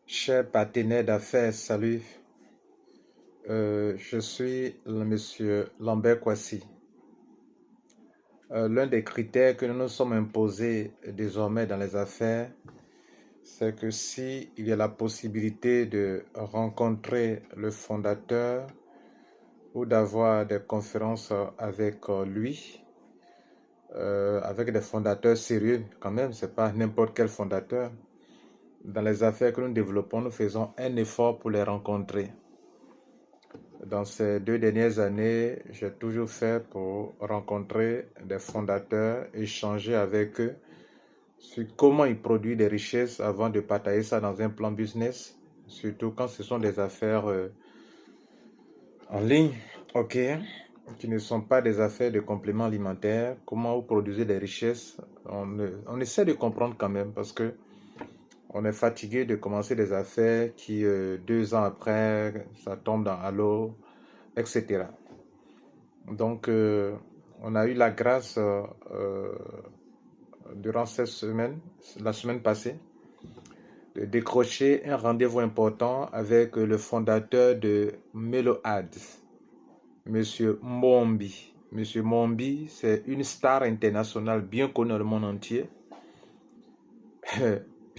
Chers partenaires d'affaires, salut. Je suis le monsieur Lambert Kwasi. L'un des critères que nous nous sommes imposés désormais dans les affaires, c'est que si il y a la possibilité de rencontrer le fondateur ou d'avoir des conférences avec lui, avec des fondateurs sérieux quand même, c'est pas n'importe quel fondateur. Dans les affaires que nous développons, nous faisons un effort pour les rencontrer. Dans ces 2 dernières années, j'ai toujours fait pour rencontrer des fondateurs, échanger avec eux sur comment ils produisent des richesses avant de partager ça dans un plan business, surtout quand ce sont des affaires en ligne, ok, qui ne sont pas des affaires de compléments alimentaires. Comment vous produisez des richesses, on essaie de comprendre quand même parce que on est fatigué de commencer des affaires qui, 2 ans après, ça tombe dans l'eau, etc. Donc, on a eu la grâce durant cette semaine, la semaine passée, de décrocher un rendez-vous important avec le fondateur de Melo Ads, Monsieur Mombi. Monsieur Mombi, c'est une star internationale bien connue dans le monde entier.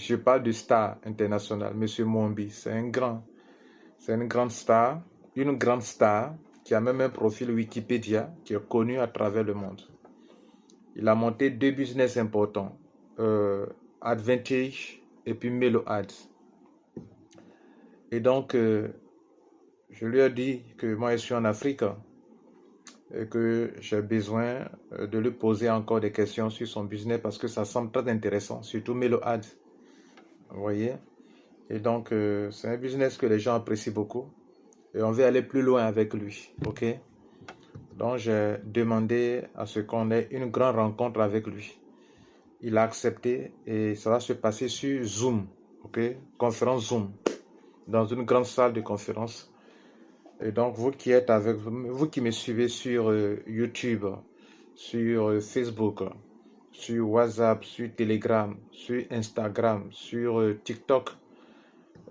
Je parle de star internationale. Monsieur Mombi, c'est une grande star, qui a même un profil Wikipédia qui est connu à travers le monde. Il a monté 2 business importants, Advantage et puis Melo Ads. Et donc, je lui ai dit que moi, je suis en Afrique et que j'ai besoin de lui poser encore des questions sur son business parce que ça semble très intéressant, surtout Melo Ads. Vous voyez? Et donc, c'est un business que les gens apprécient beaucoup et on veut aller plus loin avec lui. OK? Donc, j'ai demandé à ce qu'on ait une grande rencontre avec lui. Il a accepté et ça va se passer sur Zoom, ok? Conférence Zoom, dans une grande salle de conférence. Et donc, vous qui êtes avec vous qui me suivez sur YouTube, sur Facebook, sur WhatsApp, sur Telegram, sur Instagram, sur TikTok,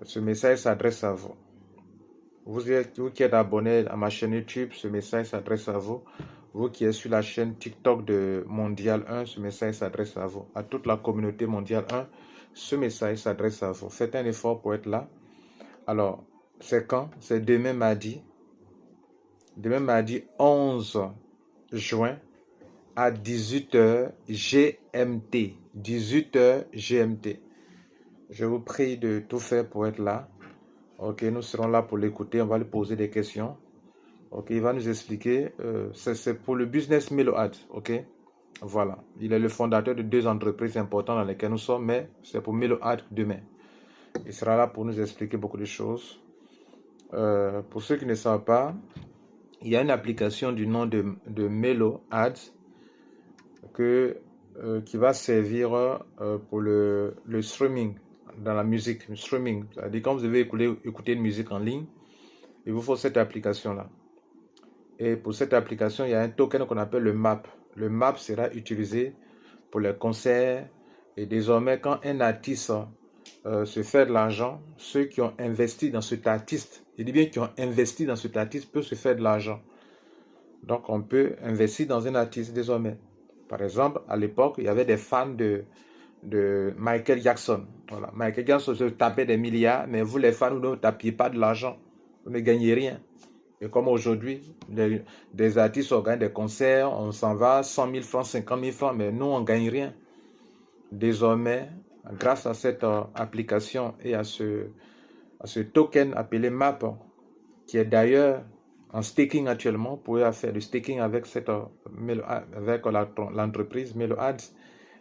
ce message s'adresse à vous. Vous qui êtes abonné à ma chaîne YouTube, ce message s'adresse à vous. Vous qui êtes sur la chaîne TikTok de Mondial 1, ce message s'adresse à vous. À toute la communauté Mondial 1, ce message s'adresse à vous. Faites un effort pour être là. Alors, c'est quand? C'est demain mardi. Demain mardi 11 juin à 18h GMT. 18h GMT. Je vous prie de tout faire pour être là. Ok, nous serons là pour l'écouter. On va lui poser des questions. Ok, il va nous expliquer. C'est pour le business Melo Ads. Ok, voilà. Il est le fondateur de 2 entreprises importantes dans lesquelles nous sommes, mais c'est pour Melo Ads demain. Il sera là pour nous expliquer beaucoup de choses. Pour ceux qui ne savent pas, il y a une application du nom de Melo Ads qui va servir pour le streaming dans la musique. Streaming, c'est-à-dire quand vous devez écouter une musique en ligne, il vous faut cette application-là. Et pour cette application, il y a un token qu'on appelle le MAP. Le MAP sera utilisé pour les concerts. Et désormais, quand un artiste se fait de l'argent, ceux qui ont investi dans cet artiste, je dis bien qui ont investi dans cet artiste, peuvent se faire de l'argent. Donc, on peut investir dans un artiste désormais. Par exemple, à l'époque, il y avait des fans de Michael Jackson. Voilà. Michael Jackson se tapait des milliards, mais vous, les fans, vous ne tapiez pas de l'argent. Vous ne gagnez rien. Et comme aujourd'hui, des artistes organisent des concerts, on s'en va 100 000 francs, 50 000 francs, mais nous, on ne gagne rien. Désormais, grâce à cette application et à ce token appelé MAP, qui est d'ailleurs en staking actuellement, vous pouvez faire du staking avec l'entreprise Melo Ads,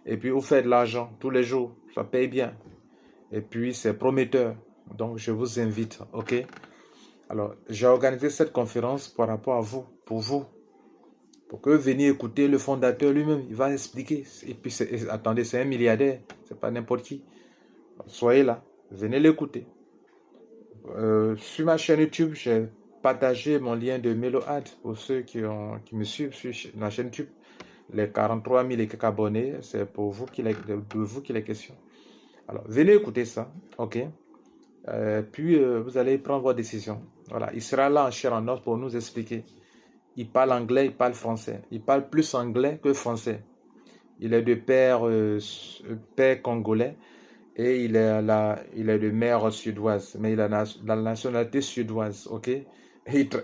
et puis vous faites de l'argent tous les jours, ça paye bien. Et puis, c'est prometteur. Donc, je vous invite, ok? Alors, j'ai organisé cette conférence par rapport à vous, pour que vous veniez écouter le fondateur lui-même. Il va expliquer. Et puis, attendez, c'est un milliardaire, c'est pas n'importe qui. Soyez là, venez l'écouter. Sur ma chaîne YouTube, j'ai partagé mon lien de Melo Ads pour ceux qui me suivent sur ma chaîne YouTube. Les 43 000 et quelques abonnés, c'est pour vous de vous qu'il est question. Alors, venez écouter ça, ok? Puis vous allez prendre votre décision. Voilà, il sera là en chair en os pour nous expliquer. Il parle anglais, il parle français. Il parle plus anglais que français. Il est de père congolais et il est de mère suédoise, mais il a la nationalité suédoise, ok? Et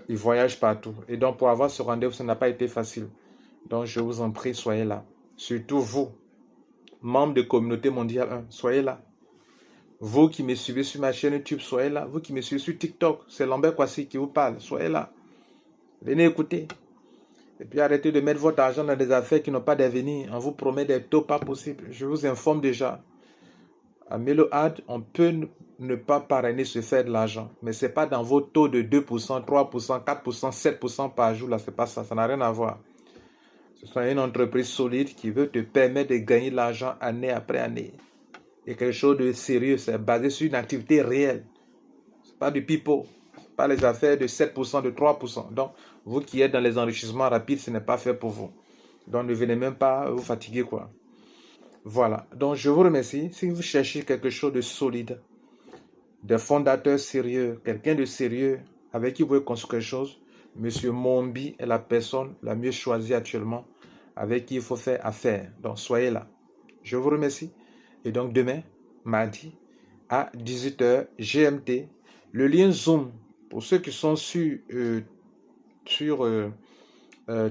il voyage partout. Et donc, pour avoir ce rendez-vous, ça n'a pas été facile. Donc, je vous en prie, soyez là. Surtout vous, membres de Communauté Mondiale 1, soyez là. Vous qui me suivez sur ma chaîne YouTube, soyez là. Vous qui me suivez sur TikTok, c'est Lambert Kwasi qui vous parle, soyez là. Venez écouter. Et puis arrêtez de mettre votre argent dans des affaires qui n'ont pas d'avenir. On vous promet des taux pas possibles. Je vous informe déjà. À Meload, on peut ne pas parrainer se faire de l'argent. Mais ce n'est pas dans vos taux de 2%, 3%, 4%, 7% par jour. Là, c'est pas ça. Ça n'a rien à voir. Ce sont une entreprise solide qui veut te permettre de gagner de l'argent année après année. Et quelque chose de sérieux. C'est basé sur une activité réelle. Ce n'est pas du pipeau. Ce n'est pas les affaires de 7%, de 3%. Donc, vous qui êtes dans les enrichissements rapides, ce n'est pas fait pour vous. Donc, ne venez même pas vous fatiguer, quoi. Voilà. Donc, je vous remercie. Si vous cherchez quelque chose de solide, des fondateurs sérieux, quelqu'un de sérieux avec qui vous pouvez construire quelque chose, Monsieur Mombi est la personne la mieux choisie actuellement avec qui il faut faire affaire. Donc, soyez là. Je vous remercie. Et donc, demain, mardi, à 18h GMT, le lien Zoom, pour ceux qui sont sur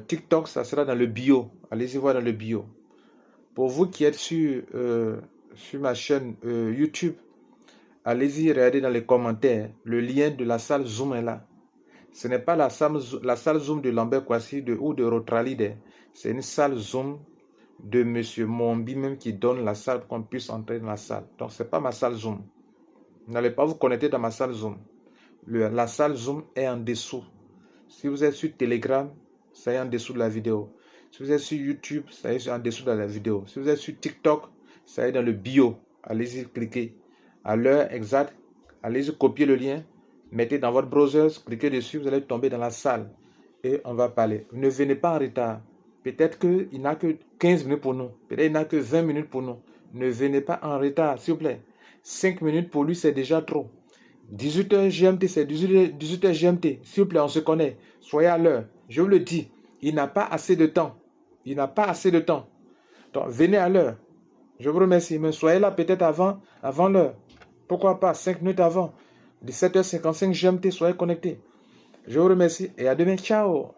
TikTok, ça sera dans le bio. Allez-y voir dans le bio. Pour vous qui êtes sur ma chaîne YouTube, allez-y regarder dans les commentaires. Le lien de la salle Zoom est là. Ce n'est pas la salle Zoom de Lambert Kwasi ou de Rotralide. C'est une salle Zoom de M. Mombi même qui donne la salle pour qu'on puisse entrer dans la salle. Donc, ce n'est pas ma salle Zoom. Vous n'allez pas vous connecter dans ma salle Zoom. La salle Zoom est en dessous. Si vous êtes sur Telegram, ça est en dessous de la vidéo. Si vous êtes sur YouTube, ça est en dessous de la vidéo. Si vous êtes sur TikTok, ça est dans le bio. Allez-y, cliquez. À l'heure exacte, allez-y, copiez le lien. Mettez dans votre browser, cliquez dessus, vous allez tomber dans la salle. Et on va parler. Ne venez pas en retard. Peut-être qu'il n'a que 15 minutes pour nous. Peut-être qu'il n'a que 20 minutes pour nous. Ne venez pas en retard, s'il vous plaît. 5 minutes pour lui, c'est déjà trop. 18h GMT, c'est 18h GMT. S'il vous plaît, on se connaît. Soyez à l'heure. Je vous le dis, il n'a pas assez de temps. Il n'a pas assez de temps. Donc, venez à l'heure. Je vous remercie. Mais soyez là peut-être avant l'heure. Pourquoi pas 5 minutes avant. 17h55 GMT, soyez connectés. Je vous remercie et à demain. Ciao.